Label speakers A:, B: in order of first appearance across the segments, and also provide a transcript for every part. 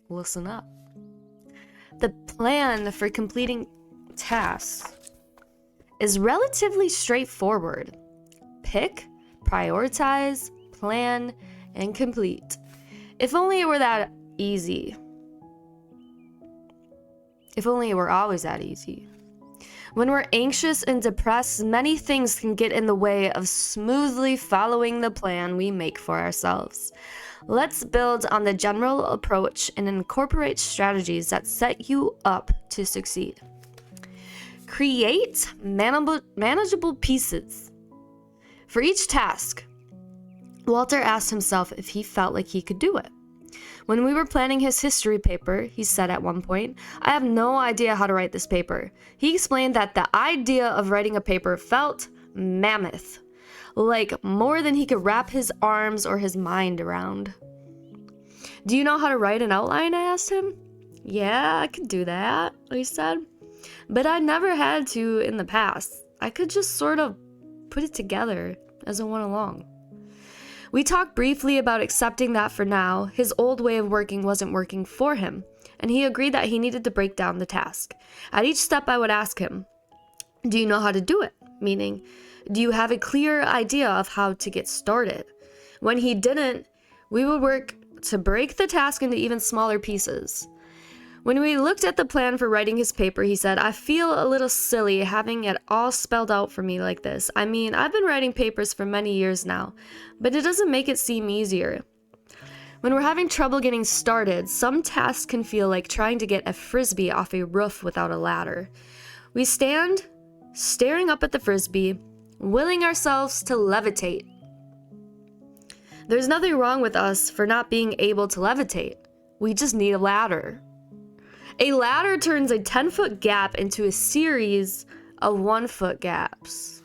A: Listen up. The plan for completing tasks is relatively straightforward. Pick, prioritize, plan, and complete. If only it were that easy. If only it were always that easy. When we're anxious and depressed, many things can get in the way of smoothly following the plan we make for ourselves. Let's build on the general approach and incorporate strategies that set you up to succeed. Create manageable pieces. For each task, Walter asked himself if he felt like he could do it. When we were planning his history paper, he said at one point, "I have no idea how to write this paper." He explained that the idea of writing a paper felt mammoth, like more than he could wrap his arms or his mind around. "Do you know how to write an outline?" I asked him. "Yeah, I could do that," he said. "But I never had to in the past. I could just sort of put it together as it went along." We talked briefly about accepting that for now, his old way of working wasn't working for him, and he agreed that he needed to break down the task. At each step, I would ask him, "Do you know how to do it?" Meaning, do you have a clear idea of how to get started? When he didn't, we would work to break the task into even smaller pieces. When we looked at the plan for writing his paper, he said, "I feel a little silly having it all spelled out for me like this. I mean, I've been writing papers for many years now, but it doesn't make it seem easier." When we're having trouble getting started, some tasks can feel like trying to get a frisbee off a roof without a ladder. We stand, staring up at the frisbee, willing ourselves to levitate. There's nothing wrong with us for not being able to levitate. We just need a ladder. A ladder turns a 10-foot gap into a series of 1-foot gaps.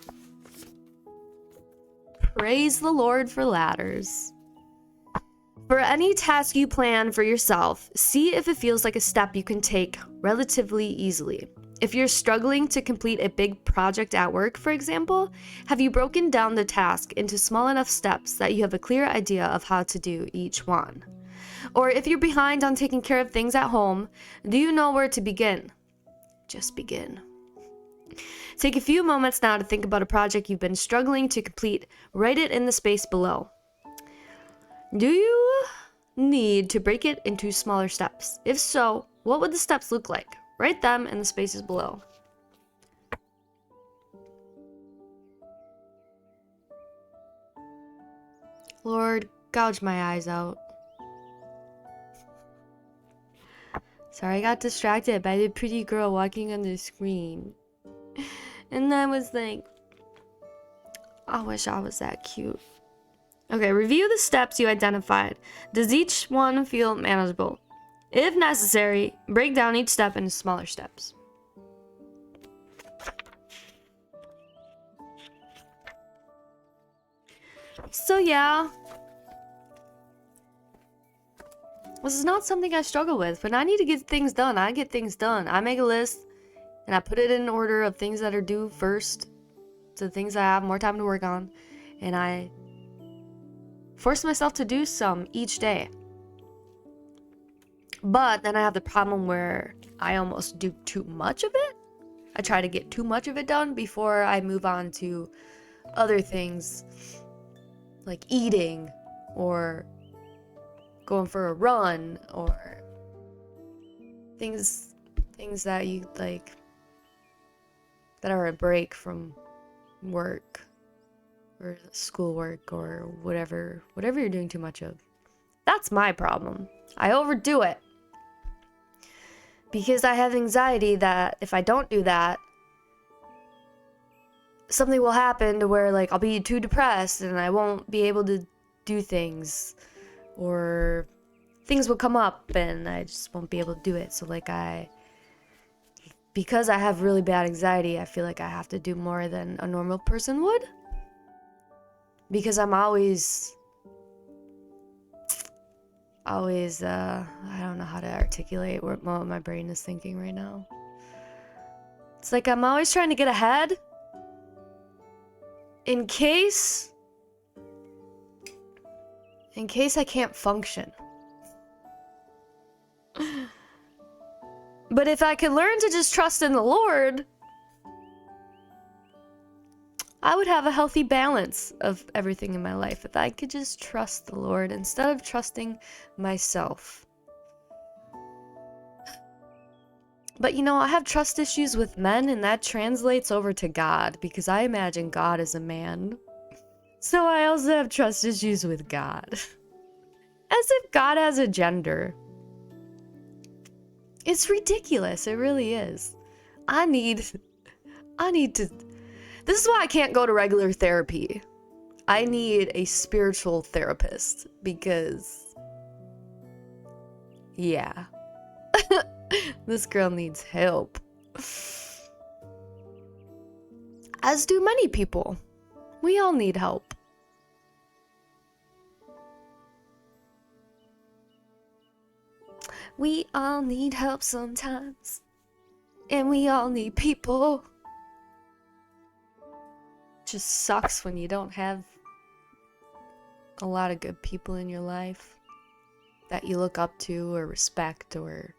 A: Praise the Lord for ladders. For any task you plan for yourself, see if it feels like a step you can take relatively easily. If you're struggling to complete a big project at work, for example, have you broken down the task into small enough steps that you have a clear idea of how to do each one? Or if you're behind on taking care of things at home, do you know where to begin? Just begin. Take a few moments now to think about a project you've been struggling to complete. Write it in the space below. Do you need to break it into smaller steps? If so, what would the steps look like? Write them in the spaces below. Lord, gouge my eyes out. Sorry, I got distracted by the pretty girl walking on the screen. And I was like, I wish I was that cute. Okay, review the steps you identified. Does each one feel manageable? If necessary, break down each step into smaller steps. So yeah, this is not something I struggle with, but I need to get things done. I get things done. I make a list and I put it in order of things that are due first to things I have more time to work on, and I force myself to do some each day. But then I have the problem where I almost do too much of it. I try to get too much of it done before I move on to other things like eating or going for a run or things that you like that are a break from work or schoolwork or whatever you're doing too much of. That's my problem. I overdo it because I have anxiety that if I don't do that, something will happen to where like I'll be too depressed and I won't be able to do things, or things will come up and I just won't be able to do it. So like because I have really bad anxiety, I feel like I have to do more than a normal person would, because I'm always I don't know how to articulate what my brain is thinking right now. It's like I'm always trying to get ahead in case I can't function. But if I could learn to just trust in the Lord, I would have a healthy balance of everything in my life if I could just trust the Lord instead of trusting myself. But you know, I have trust issues with men, and that translates over to God because I imagine God is a man. So I also have trust issues with God. As if God has a gender. It's ridiculous. It really is. I need to. This is why I can't go to regular therapy. I need a spiritual therapist because, yeah. This girl needs help. As do many people. We all need help. We all need help sometimes. And we all need people. Just sucks when you don't have a lot of good people in your life that you look up to or respect or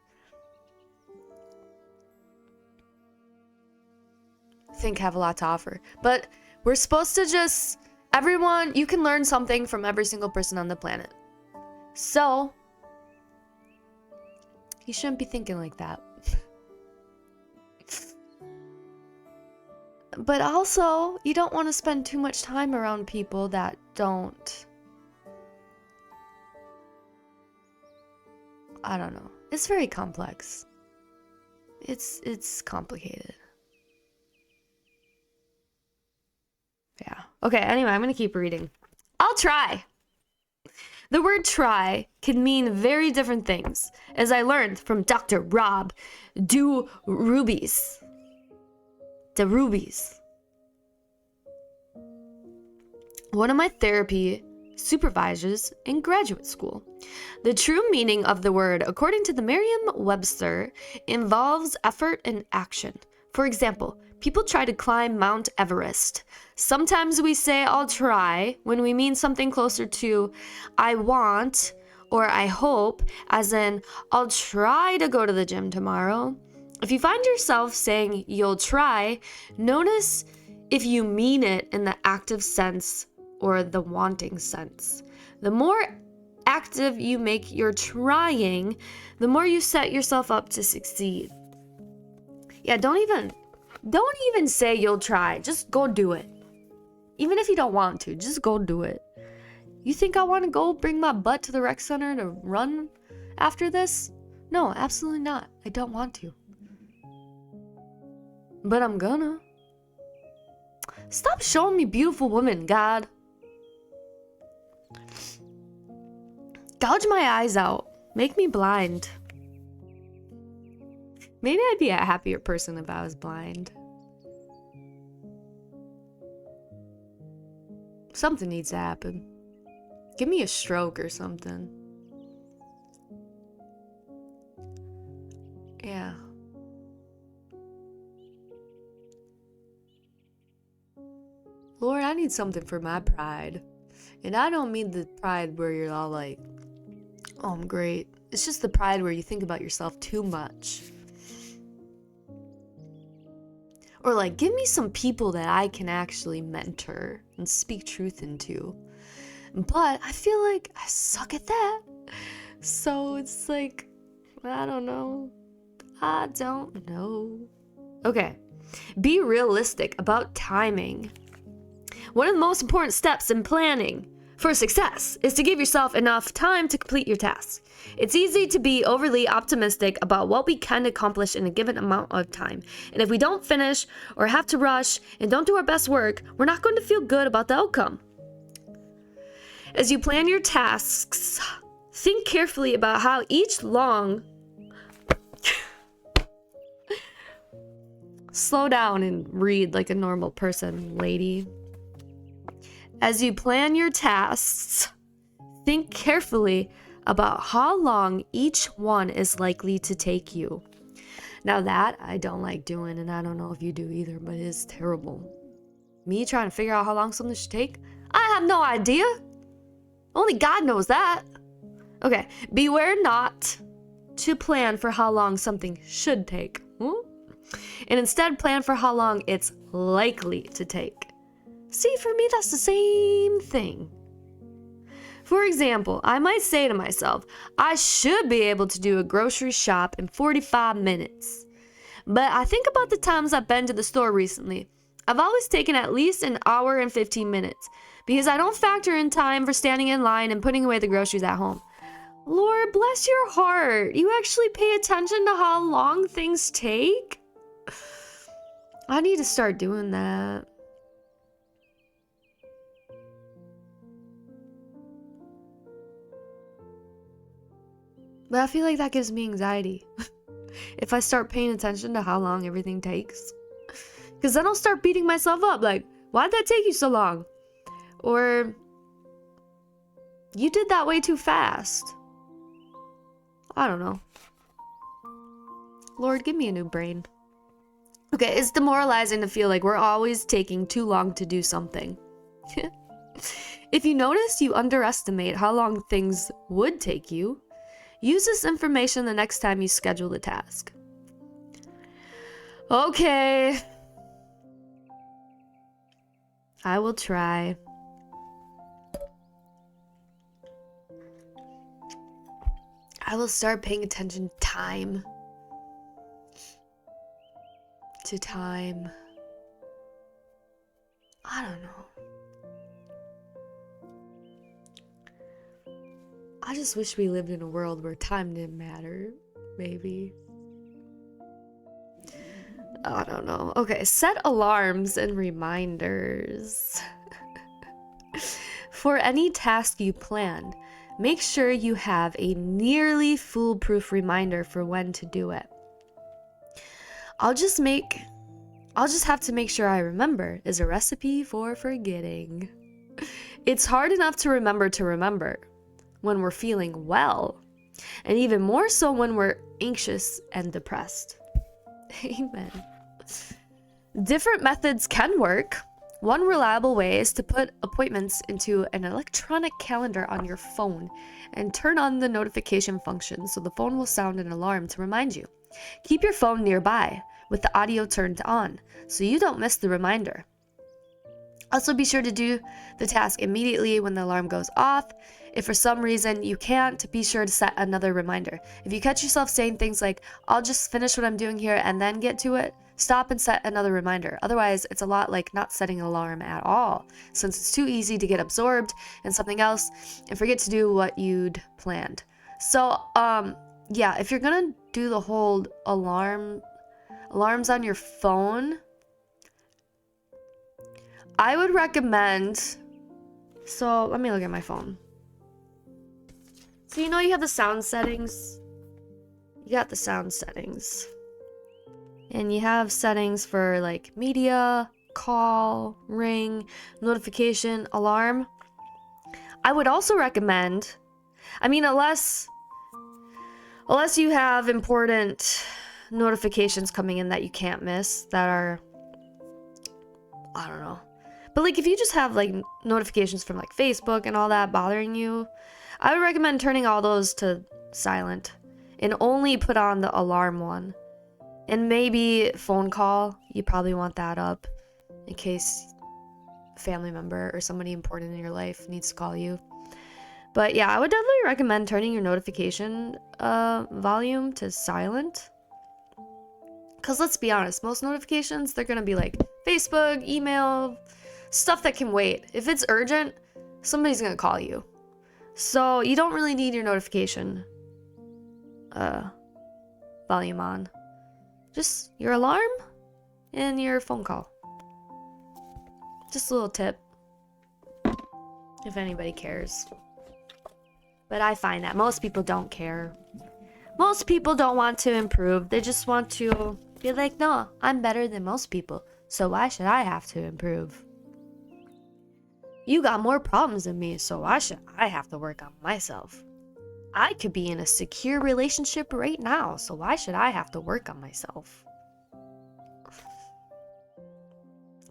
A: think have a lot to offer. But we're supposed to just, everyone, you can learn something from every single person on the planet. So, you shouldn't be thinking like that. But also, you don't want to spend too much time around people that don't, I don't know. It's very complex. It's complicated. Yeah. Okay, anyway, I'm gonna keep reading. I'll try. The word try can mean very different things, as I learned from Dr. Rob DeRubies. One of my therapy supervisors in graduate school. The true meaning of the word, according to the Merriam-Webster, involves effort and action. For example, people try to climb Mount Everest. Sometimes we say, I'll try, when we mean something closer to, I want, or I hope, as in, I'll try to go to the gym tomorrow. If you find yourself saying, you'll try, notice if you mean it in the active sense or the wanting sense. The more active you make your trying, the more you set yourself up to succeed. Yeah, don't even say you'll try. Just go do it. Even if you don't want to, just go do it. You think I want to go bring my butt to the rec center to run after this? No, absolutely not. I don't want to. But I'm gonna. Stop showing me beautiful women, God. Gouge my eyes out. Make me blind. Maybe I'd be a happier person if I was blind. Something needs to happen. Give me a stroke or something. Yeah. Lord, I need something for my pride. And I don't mean the pride where you're all like, oh, I'm great. It's just the pride where you think about yourself too much. Or like, give me some people that I can actually mentor and speak truth into. But I feel like I suck at that. So it's like, I don't know. Okay. Be realistic about timing. One of the most important steps in planning for success is to give yourself enough time to complete your tasks. It's easy to be overly optimistic about what we can accomplish in a given amount of time. And if we don't finish or have to rush and don't do our best work, we're not going to feel good about the outcome. As you plan your tasks, think carefully about how each long... Slow down and read like a normal person, lady. As you plan your tasks, think carefully about how long each one is likely to take you. Now that I don't like doing, and I don't know if you do either, but it is terrible. Me trying to figure out how long something should take? I have no idea. Only God knows that. Okay, beware not to plan for how long something should take. And instead plan for how long it's likely to take. See, for me, that's the same thing. For example, I might say to myself, I should be able to do a grocery shop in 45 minutes. But I think about the times I've been to the store recently. I've always taken at least an hour and 15 minutes because I don't factor in time for standing in line and putting away the groceries at home. Lord, bless your heart. You actually pay attention to how long things take? I need to start doing that. But I feel like that gives me anxiety. If I start paying attention to how long everything takes. Because then I'll start beating myself up. Like, why'd that take you so long? Or, you did that way too fast. I don't know. Lord, give me a new brain. Okay, it's demoralizing to feel like we're always taking too long to do something. If you notice you underestimate how long things would take you, use this information the next time you schedule the task. Okay. I will try. I will start paying attention to time. I don't know. I just wish we lived in a world where time didn't matter. Maybe. I don't know. Okay, set alarms and reminders. For any task you plan, make sure you have a nearly foolproof reminder for when to do it. I'll just have to make sure I remember is a recipe for forgetting. It's hard enough to remember when we're feeling well, and even more so when we're anxious and depressed. Amen. Different methods can work. One reliable way is to put appointments into an electronic calendar on your phone and turn on the notification function so the phone will sound an alarm to remind you. Keep your phone nearby with the audio turned on so you don't miss the reminder. Also, be sure to do the task immediately when the alarm goes off. If for some reason you can't, be sure to set another reminder. If you catch yourself saying things like, I'll just finish what I'm doing here and then get to it, stop and set another reminder. Otherwise, it's a lot like not setting an alarm at all, since it's too easy to get absorbed in something else and forget to do what you'd planned. So, yeah, if you're gonna do the whole alarms on your phone, I would recommend, so let me look at my phone. So you know you have the sound settings? You got the sound settings. And you have settings for like media, call, ring, notification, alarm. I would also recommend, unless you have important notifications coming in that you can't miss that are, I don't know. But like if you just have like notifications from like Facebook and all that bothering you, I would recommend turning all those to silent and only put on the alarm one. And maybe phone call, you probably want that up in case a family member or somebody important in your life needs to call you. But yeah, I would definitely recommend turning your notification volume to silent. Because let's be honest, most notifications, they're going to be like Facebook, email, stuff that can wait. If it's urgent, somebody's going to call you. So you don't really need your notification volume on. Just your alarm and your phone call. Just a little tip. If anybody cares. But I find that most people don't care. Most people don't want to improve. They just want to be like, no, I'm better than most people. So why should I have to improve? You got more problems than me, so why should I have to work on myself? I could be in a secure relationship right now, so why should I have to work on myself?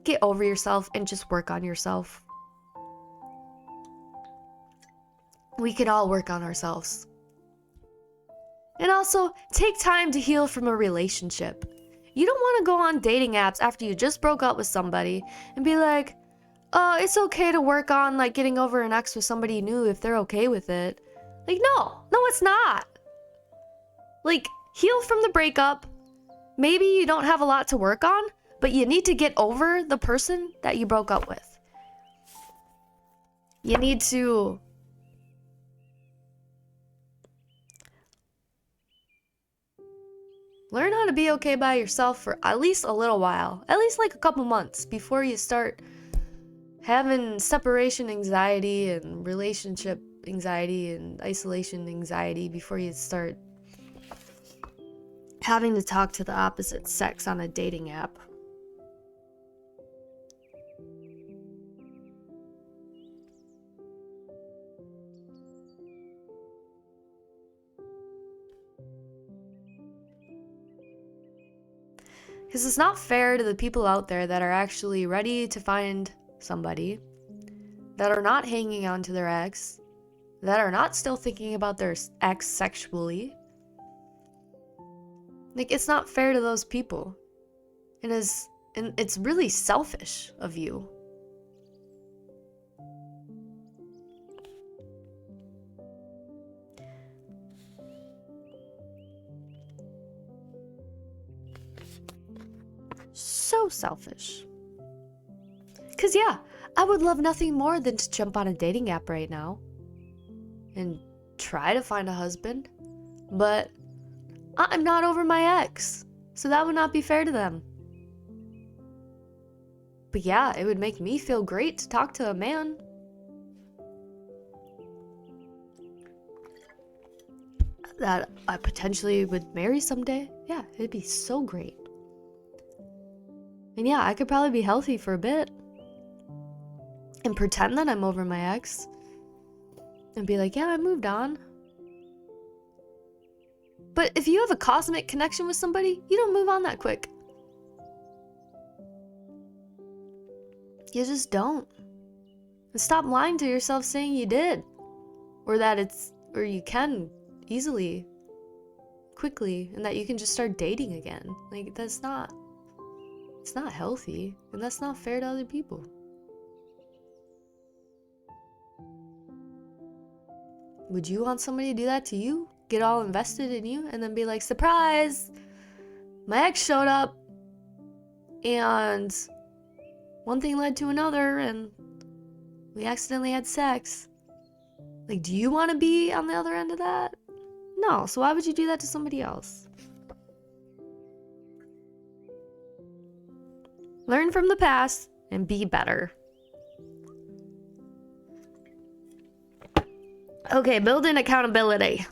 A: Get over yourself and just work on yourself. We can all work on ourselves. And also, take time to heal from a relationship. You don't want to go on dating apps after you just broke up with somebody and be like, oh, it's okay to work on like getting over an ex with somebody new if they're okay with it. Like, no, it's not. Like, heal from the breakup. Maybe you don't have a lot to work on, but you need to get over the person that you broke up with. You need to learn how to be okay by yourself for at least a little while. At least like a couple months before you start having separation anxiety and relationship anxiety and isolation anxiety, before you start having to talk to the opposite sex on a dating app. Because it's not fair to the people out there that are actually ready to find somebody, that are not hanging on to their ex, that are not still thinking about their ex sexually. Like, it's not fair to those people. And it's really selfish of you. So selfish. Because, yeah, I would love nothing more than to jump on a dating app right now and try to find a husband. But I'm not over my ex, so that would not be fair to them. But yeah, it would make me feel great to talk to a man. That I potentially would marry someday. Yeah, it'd be so great. And yeah, I could probably be healthy for a bit and pretend that I'm over my ex and be like, yeah, I moved on. But if you have a cosmic connection with somebody, you don't move on that quick. You just don't. And stop lying to yourself saying you did. Or you can easily, quickly, and that you can just start dating again. Like, it's not healthy, and that's not fair to other people. Would you want somebody to do that to you? Get all invested in you and then be like, surprise! My ex showed up and one thing led to another and we accidentally had sex. Like, do you want to be on the other end of that? No, so why would you do that to somebody else? Learn from the past and be better. Okay, build in accountability.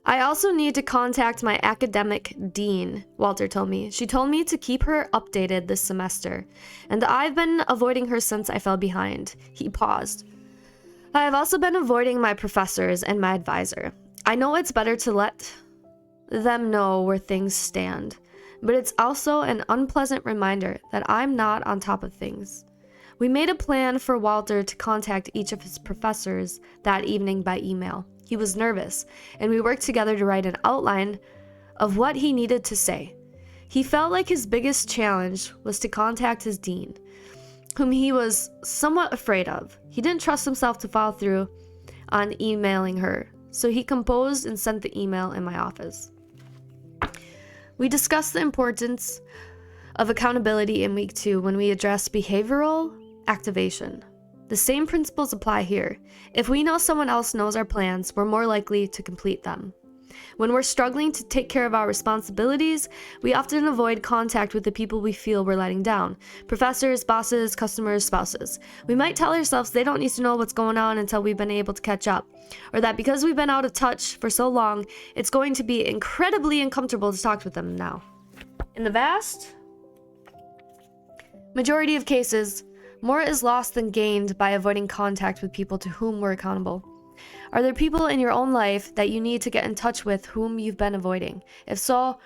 A: I also need to contact my academic dean, Walter told me. She told me to keep her updated this semester, and I've been avoiding her since I fell behind. He paused. I have also been avoiding my professors and my advisor. I know it's better to let them know where things stand, but it's also an unpleasant reminder that I'm not on top of things. We made a plan for Walter to contact each of his professors that evening by email. He was nervous, and we worked together to write an outline of what he needed to say. He felt like his biggest challenge was to contact his dean, whom he was somewhat afraid of. He didn't trust himself to follow through on emailing her, so he composed and sent the email in my office. We discussed the importance of accountability in week 2 when we addressed behavioral activation. The same principles apply here. If we know someone else knows our plans, we're more likely to complete them. When we're struggling to take care of our responsibilities, we often avoid contact with the people we feel we're letting down. Professors, bosses, customers, spouses. We might tell ourselves they don't need to know what's going on until we've been able to catch up. Or that because we've been out of touch for so long, it's going to be incredibly uncomfortable to talk with them now. In the vast majority of cases, more is lost than gained by avoiding contact with people to whom we're accountable. Are there people in your own life that you need to get in touch with whom you've been avoiding? If so,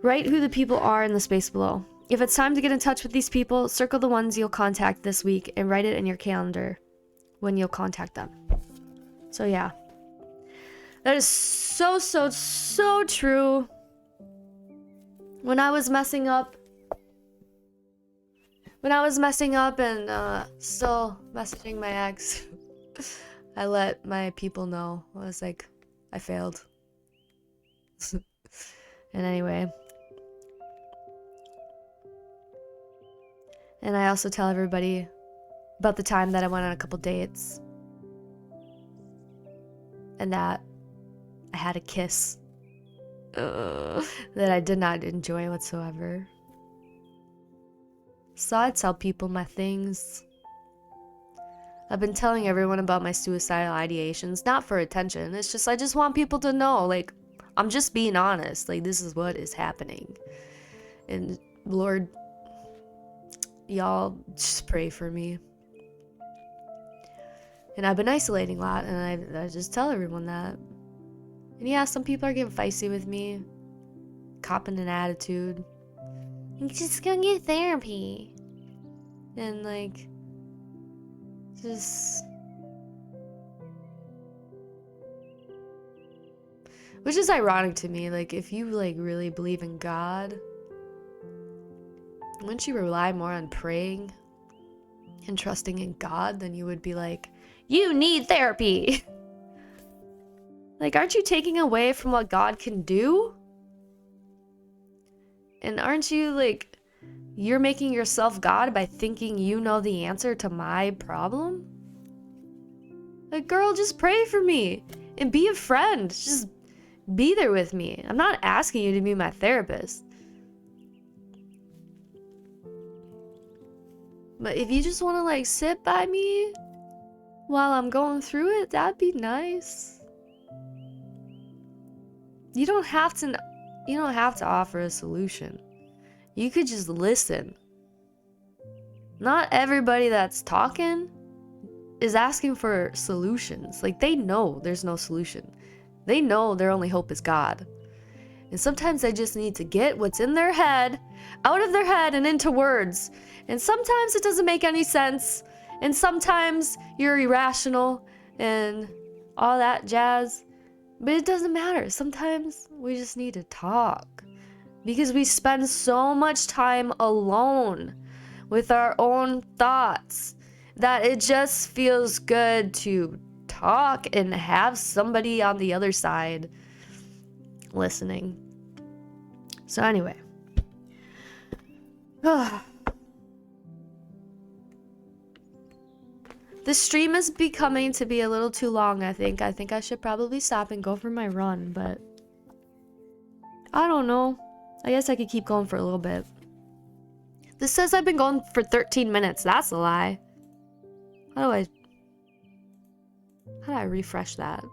A: write who the people are in the space below. If it's time to get in touch with these people, circle the ones you'll contact this week and write it in your calendar when you'll contact them. So yeah, That is so true. When I was messing up and still messaging my ex, I let my people know. I was like, I failed. And anyway. And I also tell everybody about the time that I went on a couple dates. And that I had a kiss that I did not enjoy whatsoever. So I tell people my things. I've been telling everyone about my suicidal ideations, not for attention. It's just, I just want people to know, like, I'm just being honest. Like, this is what is happening. And Lord, y'all just pray for me. And I've been isolating a lot, and I just tell everyone that. And yeah, some people are getting feisty with me, copping an attitude. You just go get therapy. And like, just... Which is ironic to me, like, if you like really believe in God, wouldn't you rely more on praying and trusting in God than you would be like, you need therapy? Like, aren't you taking away from what God can do? And aren't you like, you're making yourself God by thinking you know the answer to my problem? Like, girl, just pray for me and be a friend. Just be there with me. I'm not asking you to be my therapist. But if you just want to like sit by me while I'm going through it, that'd be nice. You don't have to offer a solution. You could just listen. Not everybody that's talking is asking for solutions. Like, they know there's no solution. They know their only hope is God. And sometimes they just need to get what's in their head out of their head and into words. And sometimes it doesn't make any sense. And sometimes you're irrational and all that jazz. But it doesn't matter. Sometimes we just need to talk. Because we spend so much time alone with our own thoughts that it just feels good to talk and have somebody on the other side listening. So anyway. This stream is becoming to be a little too long, I think. I think I should probably stop and go for my run, but I don't know. I guess I could keep going for a little bit. This says I've been going for 13 minutes. That's a lie. How do I refresh that?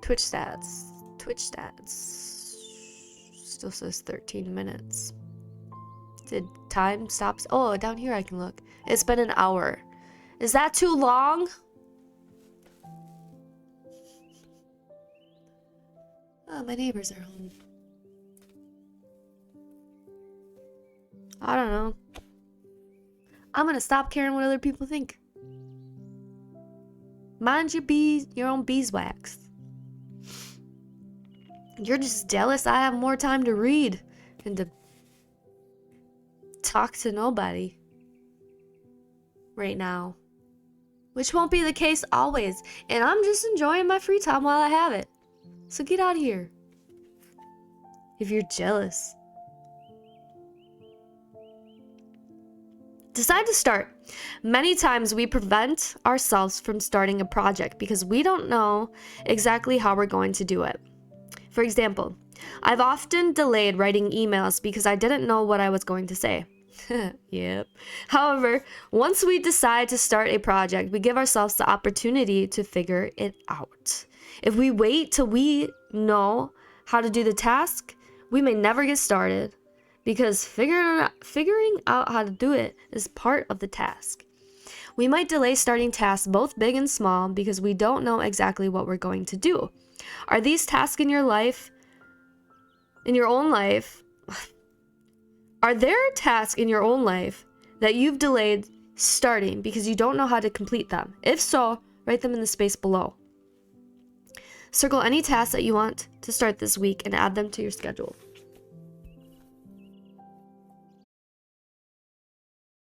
A: Twitch stats. Still says 13 minutes. Did time stops? Oh, down here I can look. It's been an hour. Is that too long? Oh, my neighbors are home. I don't know. I'm gonna stop caring what other people think. Mind your own beeswax. You're just jealous I have more time to read and to talk to nobody right now. Which won't be the case always. And I'm just enjoying my free time while I have it. So get out of here. If you're jealous. Decide to start. Many times we prevent ourselves from starting a project because we don't know exactly how we're going to do it. For example, I've often delayed writing emails because I didn't know what I was going to say. Yep. However, once we decide to start a project, we give ourselves the opportunity to figure it out. If we wait till we know how to do the task, we may never get started because figuring out how to do it is part of the task. We might delay starting tasks both big and small because we don't know exactly what we're going to do. Are these tasks in your own life? Are there tasks in your own life that you've delayed starting because you don't know how to complete them? If so, write them in the space below. Circle any tasks that you want to start this week and add them to your schedule.